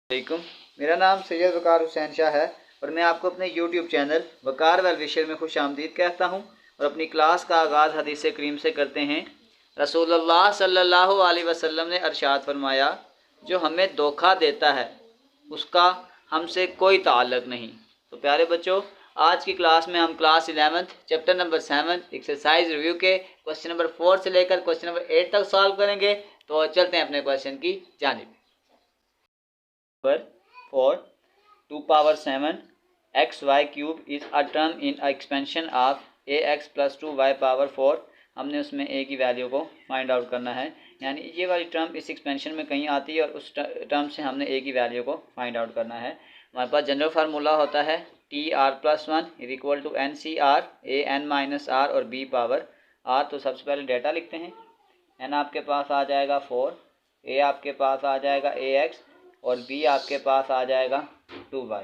वालेकुम। मेरा नाम सैयद वकार हुसैन शाह है और मैं आपको अपने YouTube चैनल वकार वेल विशर में खुश आमदीद कहता हूँ। और अपनी क्लास का आगाज़ हदीस करीम से करते हैं। रसूलुल्लाह सल्लल्लाहु अलैहि वसल्लम ने इरशाद फरमाया, जो हमें धोखा देता है उसका हमसे कोई ताल्लुक़ नहीं। तो प्यारे बच्चों, आज की क्लास में हम class 11 chapter number 7 exercise review के क्वेश्चन नंबर 4 से लेकर क्वेश्चन नंबर 8 तक सॉल्व करेंगे। तो चलते हैं अपने क्वेश्चन की जानिब। 4 2 power 7 xy cube is a term in expansion of ax plus 2y power 4। हमने उसमें a की वैल्यू को फाइंड आउट करना है, यानी ये वाली टर्म इस एक्सपेंशन में कहीं आती है और उस टर्म से हमने a की वैल्यू को फाइंड आउट करना है। हमारे पास जनरल फार्मूला होता है TR+1 is equal to NCR AN minus R और B पावर R। तो सबसे पहले डेटा लिखते हैं। N आपके पास आ जाएगा 4, A आपके पास आ जाएगा AX और B आपके पास आ जाएगा 2y।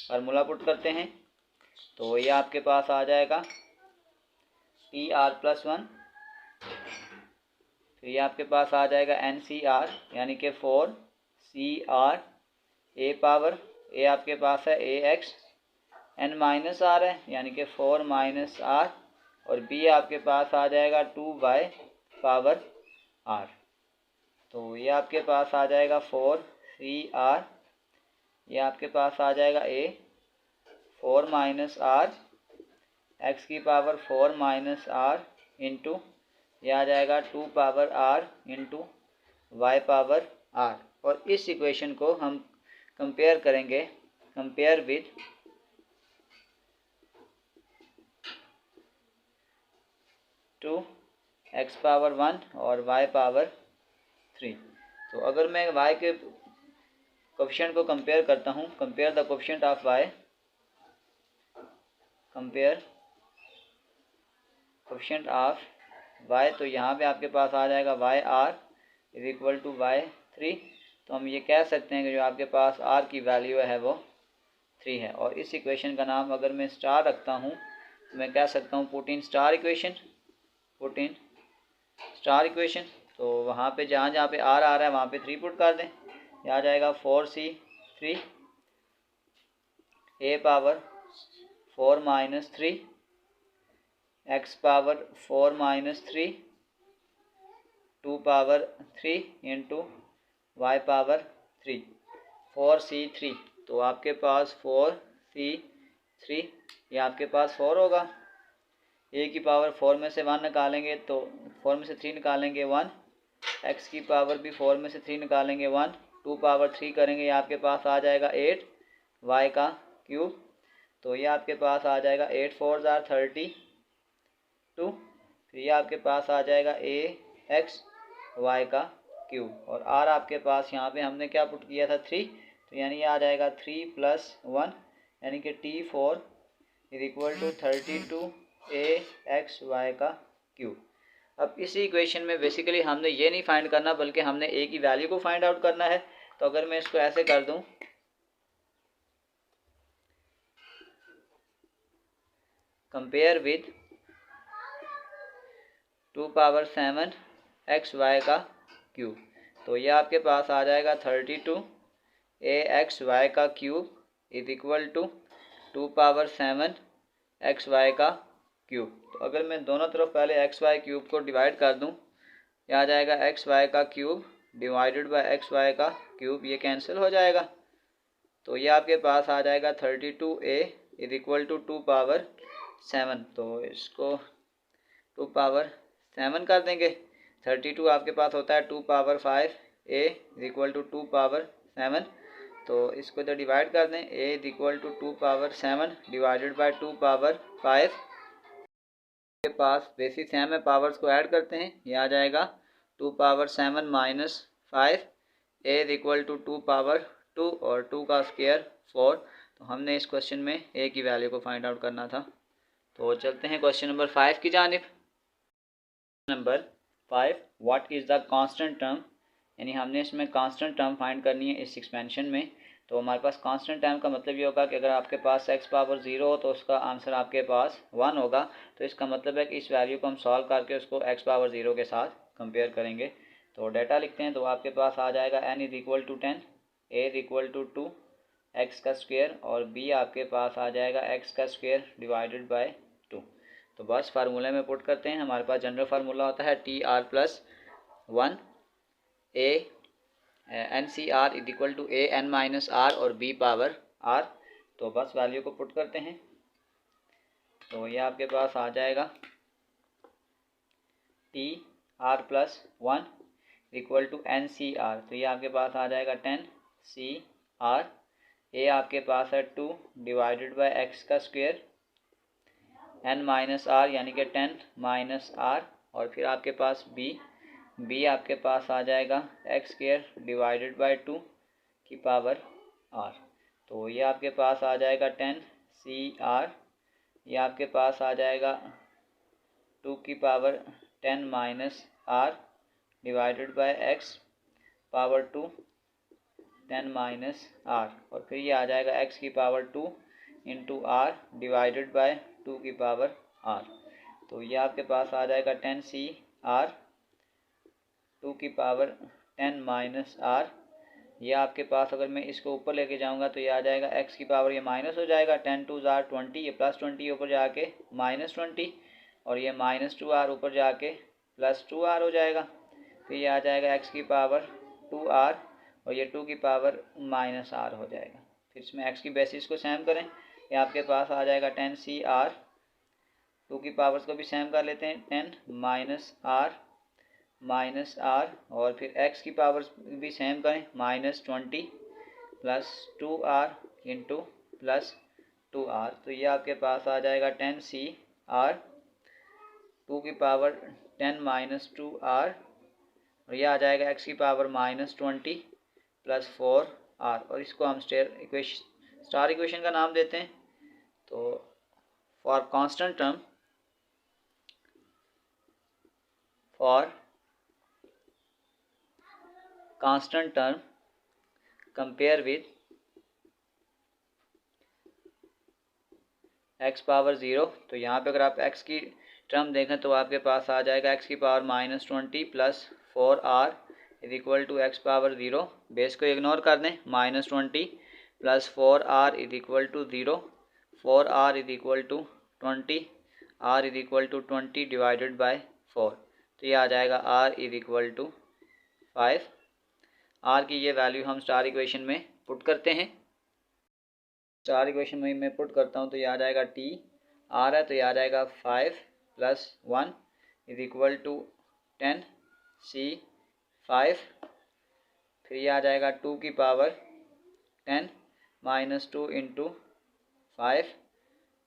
फार्मूला पुट करते हैं तो ये आपके पास आ जाएगा TR+1, तो ये आपके पास आ जाएगा NCR यानी कि 4CR A पावर A आपके पास है AX, N माइनस R है यानी कि 4 माइनस R और B आपके पास आ जाएगा 2y पावर R। तो ये आपके पास आ जाएगा 4CR, ये आपके पास आ जाएगा A 4 माइनस R x की पावर 4 माइनस R इंटू ये आ जाएगा 2 power R into y power R। और इस इक्वेशन को हम कंपेयर करेंगे, कंपेयर विद 2x पावर 1 और y पावर 3। तो अगर मैं y के कोफिशिएंट को कंपेयर करता हूँ, compare the coefficient of y, compare coefficient of y, तो यहाँ पे आपके पास आ जाएगा yr is equal to y3। तो हम ये कह सकते हैं कि जो आपके पास r की वैल्यू है वो 3 है। और इस इक्वेशन का नाम अगर मैं स्टार रखता हूँ तो मैं कह सकता हूँ put in star equation, put in star equation. तो वहाँ पे जहाँ जहाँ पे r आ रहा है वहाँ पे 3 पुट कर दें। यह आ जाएगा 4c3 a power 4 minus 3 x power 4 minus 3 2 power 3 into y power 3 4c3। तो आपके पास 4c3 ये आपके पास 4 होगा। a की पावर 4 में से 1 निकालेंगे तो 4 में से 3 निकालेंगे 1, x की पावर भी 4 में से 3 निकालेंगे 1, 2 पावर 3 करेंगे ये आपके पास आ जाएगा 8 y का क्यूब। तो ये आपके पास आ जाएगा 8 4 जार 32। फिर ये आपके पास आ जाएगा ax y का क्यूब और r आपके पास यहाँ पे हमने क्या पुट किया था 3, तो यानी ये आ जाएगा 3 प्लस 1 यानी कि T4 is equal to 32 ax y का क्यूब। अब इसी इक्वेशन में बेसिकली हमने ये नहीं फाइंड करना बल्कि हमने a की वैल्यू को फाइंड आउट करना है। तो अगर मैं इसको ऐसे कर दूं, compare with 2 power 7 x y का क्यूब, तो ये आपके पास आ जाएगा 32 ax y का cube is equal to 2 power 7 x y का क्यूब। तो अगर मैं दोनों तरफ पहले एक्स वाई क्यूब को डिवाइड कर दूं, ये आ जाएगा एक्स वाई का cube divided by x y का क्यूब, ये कैंसिल हो जाएगा। तो ये आपके पास आ जाएगा 32a is equal to 2 power 7। तो इसको 2 पावर 7 कर देंगे। 32 आपके पास होता है 2 power 5 a is equal to 2 power 7। तो इसको तो डिवाइड कर दें, a is equal to 2 power 7 divided by 2 power 5। के पास बेसिस सेम है, पावर्स को ऐड करते हैं, ये आ जाएगा 2 power 7 minus 5 a is equal to 2 power 2 और 2 का स्क्वायर 4। तो हमने इस क्वेश्चन में a की वैल्यू को फाइंड आउट करना था। तो चलते हैं क्वेश्चन नंबर 5 की जानिब। Number 5 what is the constant term, यानी हमने इसमें कांस्टेंट टर्म फाइंड करनी है इस एक्सपेंशन में। तो हमारे पास कांस्टेंट टर्म का मतलब ये होगा कि अगर आपके पास x पावर 0 हो तो उसका आंसर आपके पास 1 होगा। तो इसका मतलब है कि इस वैल्यू को हम सॉल्व करके उसको x पावर 0 के साथ कंपेयर करेंगे। तो डाटा लिखते हैं, तो आपके पास आ जाएगा n is equal to 10, a is equal to 2x का स्क्वायर और b आपके पास आ जाएगा x का स्क्वायर डिवाइडेड बाय 2। तो बस फार्मूले में पुट करते हैं। हमारे पास जनरल फार्मूला होता है TR+1 ए NCR is equal to AN-R और B पावर R। तो बस वैल्यू को पुट करते हैं। तो ये आपके पास आ जाएगा TR+1 इक्वल टू NCR। तो ये आपके पास आ जाएगा 10CR। ए आपके पास है 2 डिवाइडेड बाय x का स्क्वायर n-r यानी कि 10 माइनस r और फिर आपके पास b आपके पास आ जाएगा x स्क्वायर डिवाइडेड बाय 2 की पावर r। तो ये आपके पास आ जाएगा 10CR। ये आपके पास आ जाएगा 2 की power 10 minus r divided by x power 2 10 minus r और फिर ये आ जाएगा x की power 2 into r divided by 2 की पावर r। तो ये आपके पास आ जाएगा 10CR 2 की पावर 10 माइनस r। ये आपके पास अगर मैं इसको ऊपर लेके जाऊंगा तो ये आ जाएगा x की पावर, ये माइनस हो जाएगा 10 2 ज़ार 20, ये प्लस 20 ऊपर जाके माइनस 20 और ये माइनस 2r ऊपर जाके प्लस 2r हो जाएगा। फिर ये आ जाएगा x की पावर 2r और ये 2 की पावर माइनस r हो जाएगा। फिर इसमें x की बेसिस को सेम करें, ये आपके पास आ जाएगा 10CR 2 की पावर्स को भी सेम कर लेते हैं 10 माइनस r और फिर x की पावर्स भी सेम करें -20 plus 2r into plus 2r। तो ये आपके पास आ जाएगा 10CR 2 की पावर 10 माइनस 2r और ये आ जाएगा x की पावर -20 प्लस 4r और इसको हम स्टार इक्वेशन का नाम देते हैं। तो for constant term compare with x power 0। तो यहाँ पे अगर आप x की टर्म देखें तो आपके पास आ जाएगा x की power -20 plus 4r is equal to x power 0। Base को इग्नोर कर दें, -20 plus 4r is equal to 0, 4r is equal to 20, r is equal to 20 divided by 4। तो ये आ जाएगा r is equal to 5। r की ये वैल्यू हम स्टार इक्वेशन में पुट करते हैं। स्टार इक्वेशन में मैं पुट करता हूँ तो ये आ जाएगा TR है तो ये आ जाएगा 5 plus 1 is equal to 10C5। फिर ये आ जाएगा 2 की power 10 minus 2 into 5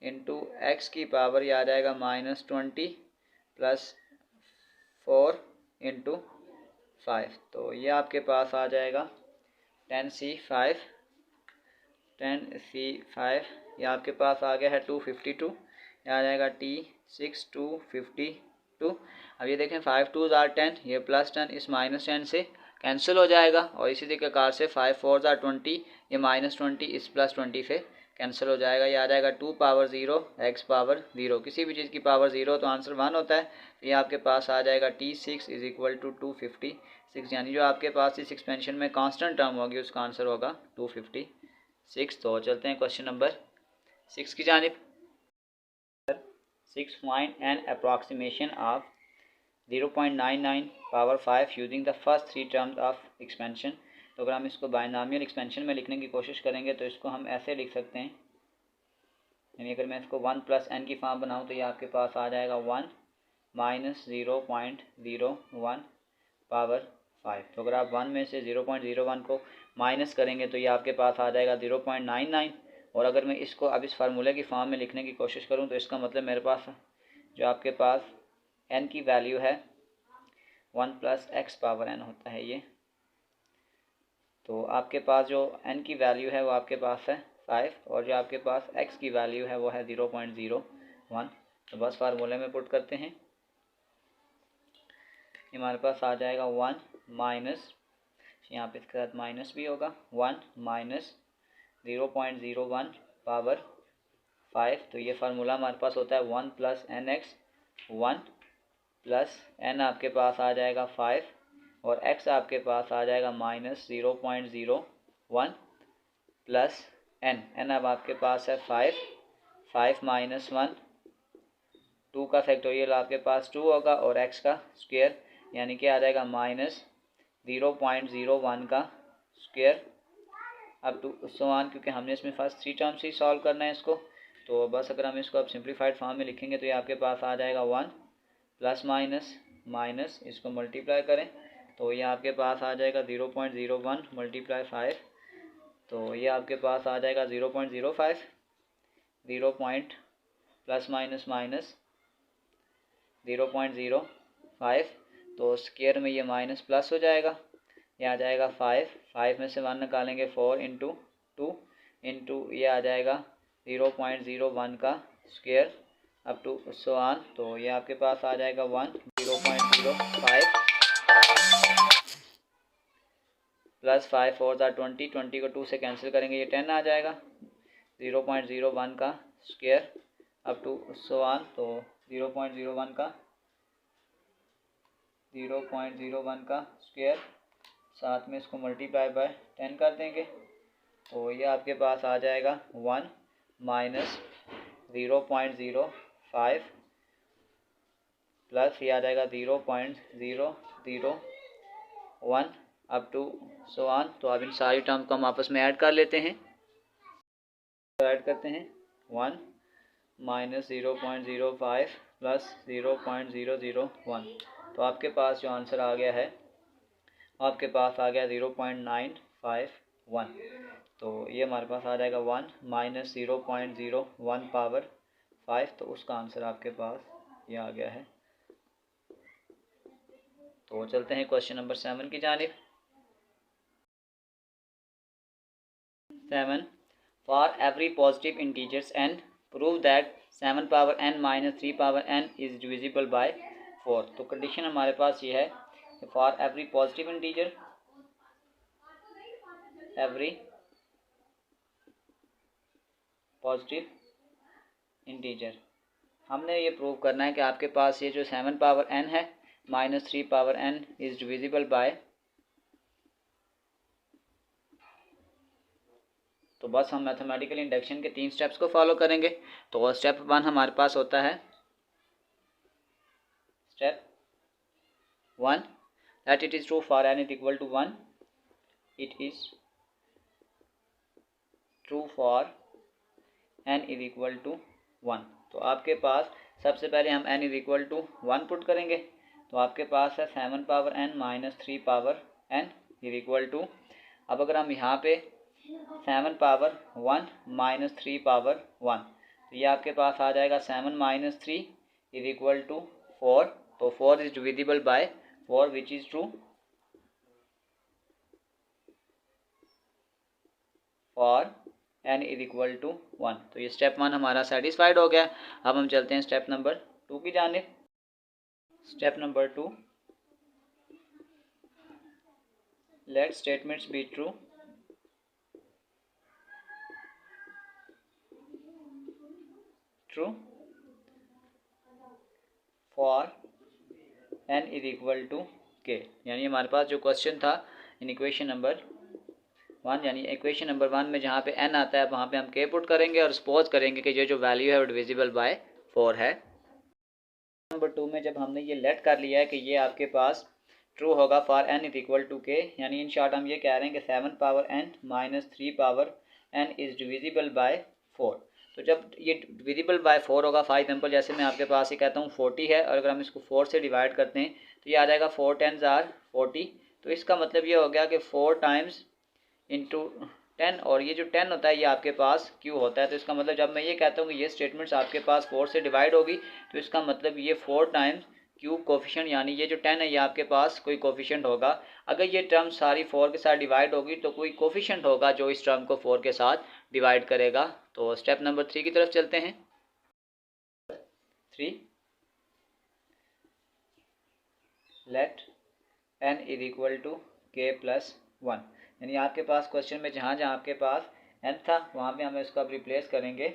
into x की पावर ये आ जाएगा -20 प्लस 4 इंटू 5। तो ये आपके पास आ जाएगा 10C5 ये आपके पास आ गया है 252। ये आ जाएगा T6 252। अब ये देखें 5 2 ज़ार 10, ये प्लस 10 इस माइनस 10 से कैंसिल हो जाएगा और इसी तरीके से 5 4 ज़ार 20, ये -20 इस प्लस 20 से कैंसिल हो जाएगा। ये आ जाएगा 2 पावर 0 x पावर 0। किसी भी चीज़ की पावर 0 तो आंसर 1 होता है। तो ये आपके पास आ जाएगा T6 इज इक्वल टू 256 यानी जो आपके पास इस एक्सपेंशन में कांस्टेंट टर्म होगी उसका आंसर होगा 256। तो चलते हैं क्वेश्चन नंबर 6 की जानिब। 6 find an approximation of 0.99 power 5 using the first 3 terms of expansion. तो अगर हम इसको बाइनॉमियल एक्सपेंशन में लिखने की कोशिश करेंगे तो इसको हम ऐसे लिख सकते हैं, यानी अगर मैं इसको 1 प्लस n की फॉर्म बनाऊं तो ये आपके पास आ जाएगा 1 माइनस 0.01 पावर 5। तो अगर आप 1 में से 0.01 को माइनस करेंगे तो ये आपके पास आ जाएगा 0.99 और अगर मैं इसको अब इस फार्मूले की फॉर्म में लिखने की कोशिश करूं तो इसका मतलब मेरे पास जो आपके पास n की वैल्यू है 1 प्लस x पावर n होता है ये। तो आपके पास जो n की वैल्यू है वो आपके पास है 5 और जो आपके पास x की वैल्यू है वो है 0.01। तो बस फार्मूले में पुट करते हैं, हमारे पास आ जाएगा 1 माइनस, यहाँ पे इसके साथ माइनस भी होगा, 1 माइनस 0.01 पावर 5। तो ये फार्मूला हमारे पास होता है 1 प्लस nx, 1 प्लस n आपके पास आ जाएगा 5 और x आपके पास आ जाएगा -0.01 1 प्लस एन, एन अब आपके पास है 5, 5 माइनस 1, 2 का फैक्टोरियल आपके पास 2 होगा और x का स्क्वायर यानी कि आ जाएगा माइनस 0.01 का स्क्वायर अब टू सो ऑन, क्योंकि हमने इसमें फर्स्ट 3 टर्म से ही सॉल्व करना है इसको। तो बस अगर हम इसको अब सिंप्लीफाइड फॉर्म में लिखेंगे तो ये आपके पास आ जाएगा 1 प्लस माइनस माइनस, इसको मल्टीप्लाई करें तो ये आपके पास आ जाएगा 0.01 मल्टीप्लाई 5, तो ये आपके पास आ जाएगा 0.05, 0 पॉइंट प्लस माइनस माइनस 0.05, तो स्क्वायर में ये माइनस प्लस हो जाएगा, ये आ जाएगा 5, 5 में से 1 निकालेंगे 4 इंटू 2 इंटू ये आ जाएगा 0.01 का square up to so on, तो ये आपके पास आ जाएगा 1, 0.05 प्लस 5 4 20, 20 को 2 से कैंसिल करेंगे ये 10 आ जाएगा, 0.01 का square up to so on, तो 0.01 का स्क्वायर, साथ में इसको मल्टीप्लाई बाय 10 कर देंगे तो ये आपके पास आ जाएगा 1 माइनस 0.05 प्लस ये आ जाएगा 0.001 अप टू सो ऑन। तो अब इन सारी टर्म को हम आपस में ऐड कर लेते हैं, तो ऐड करते हैं 1 माइनस 0.05 प्लस 0.001, तो आपके पास जो आंसर आ गया है आपके पास आ गया 0.951, तो ये हमारे पास आ जाएगा 1 माइनस 0.01 पावर 5, तो उसका आंसर आपके पास ये आ गया है। तो चलते हैं क्वेश्चन नंबर 7 की जानिब। 7 for every positive integers n prove that 7 power n minus 3 power n is divisible by 4। तो कंडीशन हमारे पास ये है कि for every positive integer, every positive integer, हमने ये प्रूव करना है कि आपके पास ये जो 7 पावर n है minus 3 power n is divisible bye, तो बस हम मैथमेटिकल इंडक्शन के 3 स्टेप्स को फॉलो करेंगे। तो स्टेप 1 हमारे पास होता है, step 1 that it is true for n is equal to 1, it is true for n is equal to 1। तो आपके पास सबसे पहले हम n is equal to 1 put करेंगे, तो आपके पास है 7 power n minus 3 power n is equal to, अब अगर हम यहाँ पे 7 पावर 1 माइनस 3 पावर 1, तो ये आपके पास आ जाएगा 7 माइनस 3 इज इक्वल टू 4, तो 4 is divisible by 4 which is true for n is equal to 1। तो ये स्टेप 1 हमारा सेटिस्फाइड हो गया। अब हम चलते हैं स्टेप नंबर 2 की जानिब। Step number 2, let statements be true for n is equal to k। यानी हमारे पास जो क्वेश्चन था इन इक्वेशन नंबर 1, यानी इक्वेशन नंबर 1 में जहाँ पे n आता है वहाँ पे हम k पुट करेंगे और सपोज करेंगे कि ये जो वैल्यू है वो डिविजिबल बाय 4 है। नंबर 2 में जब हमने ये लेट कर लिया है कि ये आपके पास ट्रू होगा for n is equal to k, यानी इन शॉर्ट हम ये कह रहे हैं कि 7 power n minus 3 power n is divisible by 4। तो जब ये डिविजिबल बाय 4 होगा, फॉर एग्जांपल जैसे मैं आपके पास ही कहता हूँ 40 है और अगर हम इसको 4 से डिवाइड करते हैं तो ये आ जाएगा 4 10s आर 40, तो इसका मतलब ये हो गया कि 4 टाइम्स इंटू 10, और ये जो 10 होता है ये आपके पास क्यू होता है। तो इसका मतलब जब मैं ये कहता हूँ कि ये स्टेटमेंट्स आपके पास 4 से डिवाइड होगी तो इसका मतलब ये 4 टाइम्स क्यू कोफिशिएंट, यानी ये जो 10 है ये आपके पास कोई कोफिशिएंट होगा। अगर ये टर्म सारी 4 के साथ डिवाइड होगी तो कोई कोफिशिएंट होगा जो इस टर्म को 4 के साथ डिवाइड करेगा। तो स्टेप नंबर 3 की तरफ चलते हैं। 3 let n is equal to k plus 1, यानी आपके पास क्वेश्चन में जहाँ जहाँ आपके पास n था वहाँ पे हम इसको अब रिप्लेस करेंगे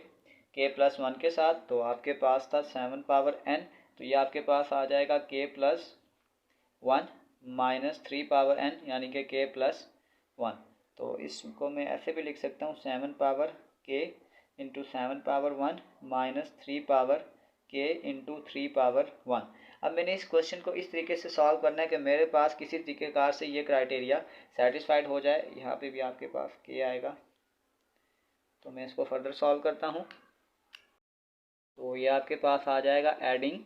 k प्लस 1 के साथ। तो आपके पास था 7 पावर n, तो ये आपके पास आ जाएगा k plus 1 minus 3 power n यानी कि k प्लस 1। तो इसको मैं ऐसे भी लिख सकता हूँ 7 power k into 7 power 1 minus 3 power k into 3 power 1। अब मैंने इस क्वेश्चन को इस तरीके से सॉल्व करना है कि मेरे पास किसी तरीक़ेकार से ये क्राइटेरिया सेटिस्फाइड हो जाए। यहाँ पे भी आपके पास k आएगा, तो मैं इसको फर्दर सॉल्व करता हूँ। तो ये आपके पास आ जाएगा adding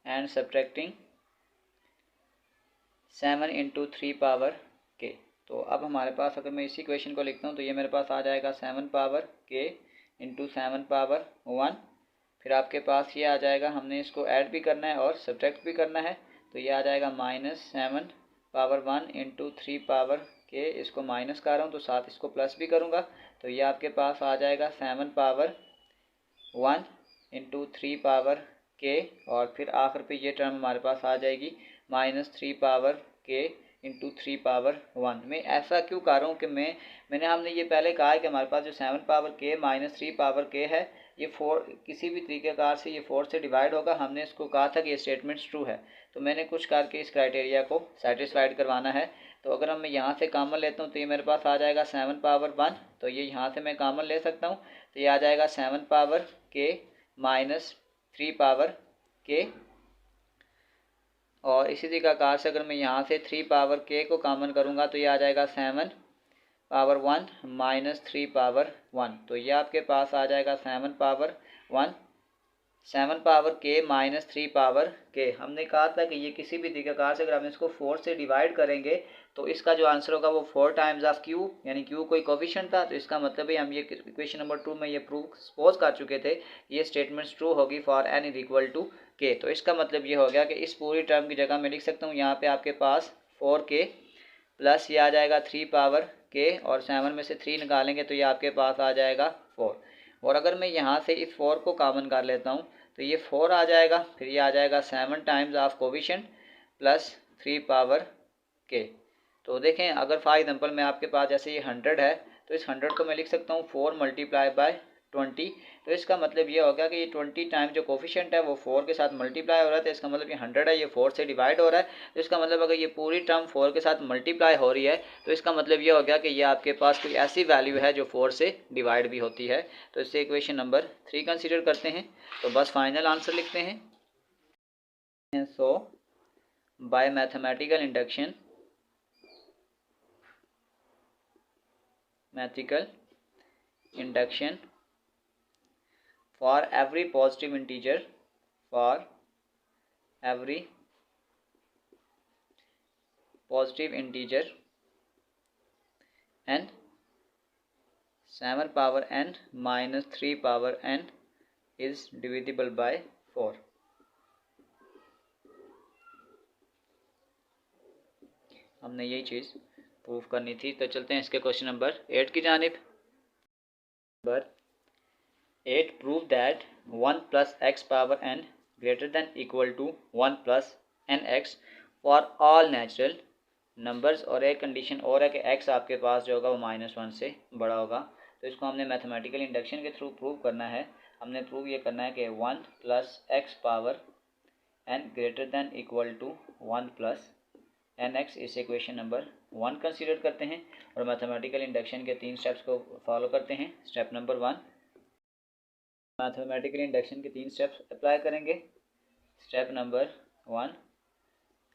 and subtracting 7 into 3 power k। तो अब हमारे पास अगर मैं इसी क्वेश्चन को लिखता हूँ तो ये मेरे पास आ जाएगा 7 पावर k इंटू 7 पावर 1। फिर आपके पास ये आ जाएगा, हमने इसको ऐड भी करना है और सब्ट्रैक्ट भी करना है, तो ये आ जाएगा -7 पावर 1 इंटू 3 पावर k। इसको माइनस कर रहा हूँ तो साथ इसको प्लस भी करूँगा, तो ये आपके पास आ जाएगा 7 पावर 1 इंटू 3 पावर k। और फिर आखिर पे ये टर्म हमारे पास आ जाएगी -3 पावर k इंटू 3 पावर 1। मैं ऐसा क्यों कर रहा हूँ कि हमने ये पहले कहा है कि हमारे पास जो 7 power k minus 3 power k है, ये 4 किसी भी तरीक़ेकार से ये 4 से डिवाइड होगा। हमने इसको कहा था कि ये स्टेटमेंट्स ट्रू है, तो मैंने कुछ करके इस क्राइटेरिया को सेटिस्फाइड करवाना है। तो अगर हम मैं यहाँ से कॉमन लेता हूँ तो ये मेरे पास आ जाएगा 7 पावर 1, तो ये यहाँ से मैं कॉमन ले सकता हूँ, तो ये आ जाएगा 7 power k minus 3 power k। और इसी तरीक़ेकार से अगर मैं यहाँ से 3 पावर k को कॉमन करूँगा तो ये आ जाएगा 7 पावर 1 माइनस 3 पावर 1। तो ये आपके पास आ जाएगा 7 power 1 7 power k minus 3 power k। हमने कहा था कि ये किसी भी तरीक़ेकार से अगर हम इसको 4 से डिवाइड करेंगे तो इसका जो आंसर होगा वो 4 टाइम्स ऑफ q, यानी q कोई कोफिशिएंट था, तो इसका मतलब है हम ये इक्वेशन नंबर 2 में ये प्रूव सपोज कर चुके थे, ये स्टेटमेंट्स ट्रू होगी for n is equal to k। तो इसका मतलब ये हो गया कि इस पूरी टर्म की जगह मैं लिख सकता हूँ यहाँ पे आपके पास 4k प्लस ये आ जाएगा 3 पावर k, और 7 में से 3 निकालेंगे तो ये आपके पास आ जाएगा 4। और अगर मैं यहाँ से इस 4 को कॉमन कर लेता हूँ तो ये 4 आ जाएगा, फिर ये आ जाएगा 7 times of coefficient plus 3 power k। तो देखें, अगर फॉर एग्जांपल मैं आपके पास जैसे ये 100 है तो इस 100 को मैं लिख सकता हूँ 4 मल्टीप्लाई बाय 20। तो इसका मतलब ये हो गया कि ये 20 टाइम जो कोफिशिएंट है वो 4 के साथ मल्टीप्लाई हो रहा है, तो इसका मतलब ये 100 है, ये 4 से डिवाइड हो रहा है। तो इसका मतलब अगर ये पूरी टर्म 4 के साथ मल्टीप्लाई हो रही है तो इसका मतलब ये हो गया कि ये आपके पास कोई ऐसी वैल्यू है जो 4 से डिवाइड भी होती है। तो इससे इक्वेशन नंबर 3 कंसिडर करते हैं। तो बस फाइनल आंसर लिखते हैं। So by mathematical induction for every positive integer n 7 power n minus 3 power n is divisible by 4। हमने यही चीज़ प्रूफ करनी थी। तो चलते हैं इसके क्वेश्चन नंबर 8 की जानिब। Number 8 prove that 1 plus x power n greater than equal to 1 plus n x for all natural numbers. और एक कंडीशन और है कि x आपके पास जो होगा वो -1 से बड़ा होगा। तो इसको हमने मैथमेटिकल इंडक्शन के थ्रू प्रूव करना है। हमने प्रूव ये करना है कि 1 plus x power n greater than equal to 1 plus n x. इस इक्वेशन नंबर 1 कंसीडर करते हैं और मैथमेटिकल इंडक्शन के 3 स्टेप्स को फॉलो करते हैं। स्टेप नंबर 1, मैथमेटिकल इंडक्शन के 3 स्टेप्स अप्लाई करेंगे। Step number 1,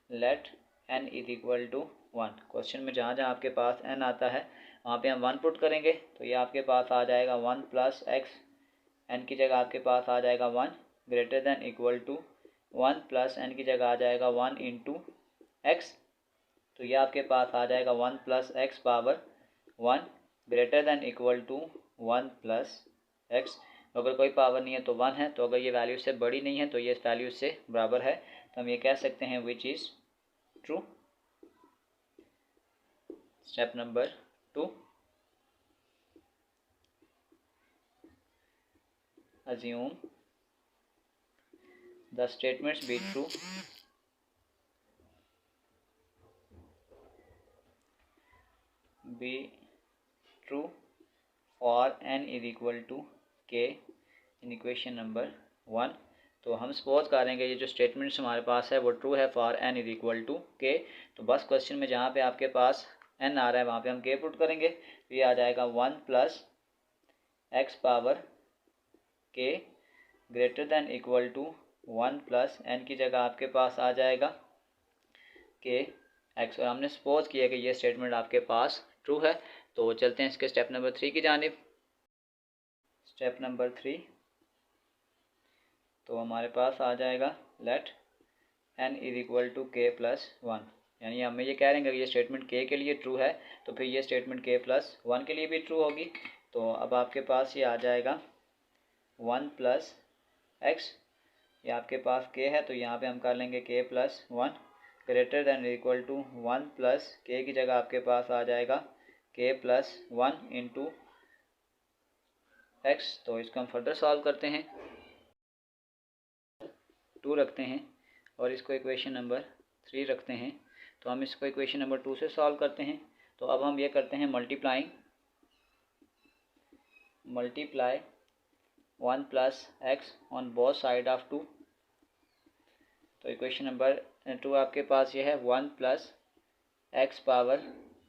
let n is equal to 1। Question में जहाँ जहाँ आपके पास n आता है वहाँ पे हम 1 पुट करेंगे, तो ये आपके पास आ जाएगा 1 प्लस एक्स, n की जगह आपके पास आ जाएगा 1 greater than equal to 1 plus n की जगह आ जाएगा 1 इंटू एक्स। तो ये आपके पास आ जाएगा 1 plus x power 1 greater than equal to 1 plus x. अगर कोई पावर नहीं है तो 1 है, तो अगर ये वैल्यू से बड़ी नहीं है तो ये इस वैल्यू से बराबर है, तो हम ये कह सकते हैं विच is true. Step number 2, assume the statements be true for n is equal to k in equation number 1। तो हम सपोज करेंगे ये जो स्टेटमेंट्स हमारे पास है वो ट्रू है for n is equal to k। तो बस क्वेश्चन में जहाँ पे आपके पास n आ रहा है वहाँ पे हम k पुट करेंगे, तो ये आ जाएगा 1 plus x power k greater than equal to 1 plus n की जगह आपके पास आ जाएगा k x, और हमने सपोज किया कि ये स्टेटमेंट आपके पास ट्रू है। तो चलते हैं इसके स्टेप नंबर 3 की जानिब। स्टेप नंबर 3, तो हमारे पास आ जाएगा let n is equal to k plus 1, यानी हमें ये कह रहे हैं कि ये स्टेटमेंट k के लिए ट्रू है तो फिर ये स्टेटमेंट k प्लस 1 के लिए भी ट्रू होगी। तो अब आपके पास ये आ जाएगा 1 प्लस एक्स, ये आपके पास k है तो यहाँ पे हम कर लेंगे k plus 1 greater than equal to 1 plus k की जगह आपके पास आ जाएगा k प्लस 1 इंटू एक्स। तो इसको हम फर्दर सॉल्व करते हैं, 2 रखते हैं और इसको इक्वेशन नंबर 3 रखते हैं। तो हम इसको इक्वेशन नंबर 2 से सॉल्व करते हैं। तो अब हम ये करते हैं multiply 1 plus x on both side of 2। तो इक्वेशन नंबर 2 आपके पास ये है 1 plus x power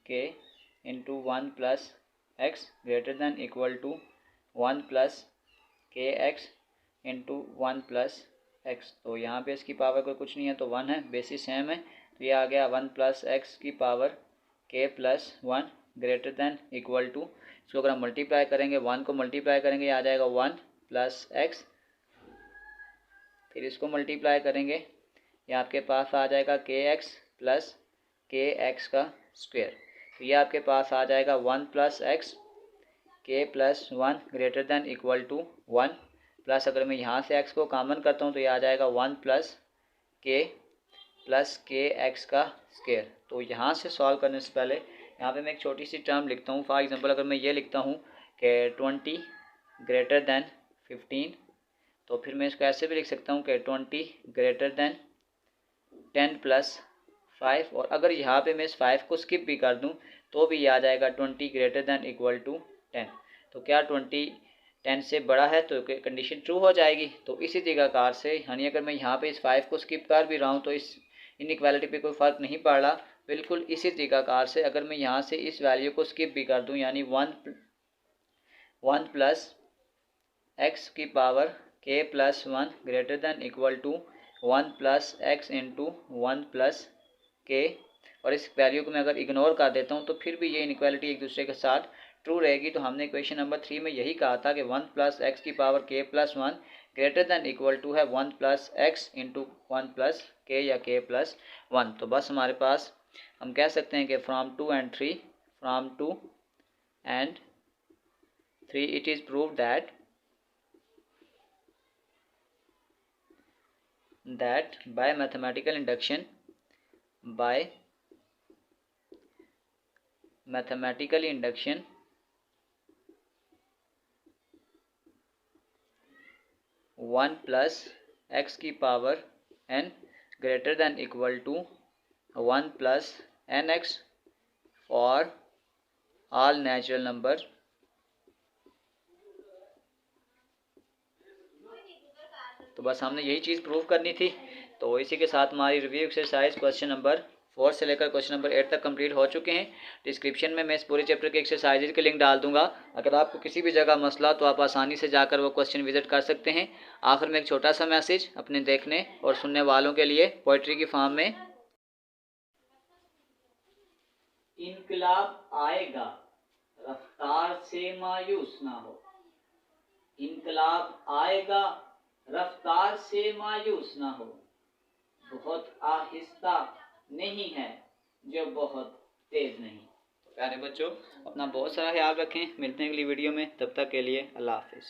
k into 1 plus x greater than equal to 1 plus k x into 1 plus x. तो यहाँ पे इसकी पावर कोई कुछ नहीं है तो 1 है, बेसिस सेम है, तो ये आ गया 1 प्लस एक्स की power k plus 1 greater than equal to, इसको अगर हम मल्टीप्लाई करेंगे 1 को मल्टीप्लाई करेंगे ये आ जाएगा 1 प्लस एक्स, फिर इसको मल्टीप्लाई करेंगे ये आपके पास आ जाएगा k x plus k x का स्क्वायर। तो ये आपके पास आ जाएगा 1 plus x k plus 1 greater than equal to 1 plus, अगर मैं यहाँ से x को कॉमन करता हूँ तो ये आ जाएगा 1 plus k plus k x का स्क्वायर। तो यहाँ से सॉल्व करने से पहले यहाँ पे मैं एक छोटी सी टर्म लिखता हूँ। फॉर एग्जांपल अगर मैं ये लिखता हूँ कि 20 ग्रेटर दैन 15, तो फिर मैं इसको ऐसे भी लिख सकता हूँ कि 20 ग्रेटर दैन 10 प्लस 5, और अगर यहाँ पे मैं इस 5 को स्किप भी कर दूँ तो भी ये आ जाएगा 20 ग्रेटर दैन इक्वल टू 10। तो क्या 20 10 से बड़ा है तो कंडीशन ट्रू हो जाएगी। तो इसी तरीक़ाकार से यानी अगर मैं यहाँ पे इस 5 को स्किप कर भी रहा हूँ तो इस इनइक्वालिटी पे कोई फ़र्क नहीं पड़ रहा। बिल्कुल इसी तरीक़ाकार से अगर मैं यहाँ से इस वैल्यू को स्किप भी कर दूँ यानी 1 प्लस एक्स की power k plus 1 greater than equal to 1 plus x into 1 plus k, और इस वैल्यू को मैं अगर इग्नोर कर देता हूँ तो फिर भी ये इनइक्वालिटी एक दूसरे के साथ ट्रू रहेगी। तो हमने क्वेश्चन नंबर 3 में यही कहा था कि 1 प्लस एक्स की power k plus 1 greater than equal to है 1 plus x into 1 plus k या k प्लस 1। तो बस हमारे पास हम कह सकते हैं कि from 2 and 3 it is proved that by mathematical induction 1 plus x की पावर n greater than equal to 1 plus n x for all natural number. तो बस हमने यही चीज़ प्रूव करनी थी। तो इसी के साथ हमारी रिव्यू एक्सरसाइज क्वेश्चन नंबर 4 से लेकर क्वेश्चन नंबर 8 तक कंप्लीट हो चुके हैं। डिस्क्रिप्शन में मैं इस पूरे चैप्टर के एक्सरसाइजेज के लिंक डाल दूंगा। अगर आपको किसी भी जगह मसला तो आप आसानी से जाकर वो क्वेश्चन विजिट कर सकते हैं। आखिर में एक छोटा सा मैसेज अपने देखने और सुनने वालों के लिए पोइट्री की फॉर्म में, इनकलाब आएगा रफ्तार से मायूस ना हो, इनकलाब आएगा रफ्तार से मायूस ना हो, बहुत आहिस्ता नहीं है जो बहुत तेज नहीं। तो प्यारे बच्चों अपना बहुत सारा ख्याल रखें, मिलते हैं अगली वीडियो में, तब तक के लिए अल्लाह हाफिज़।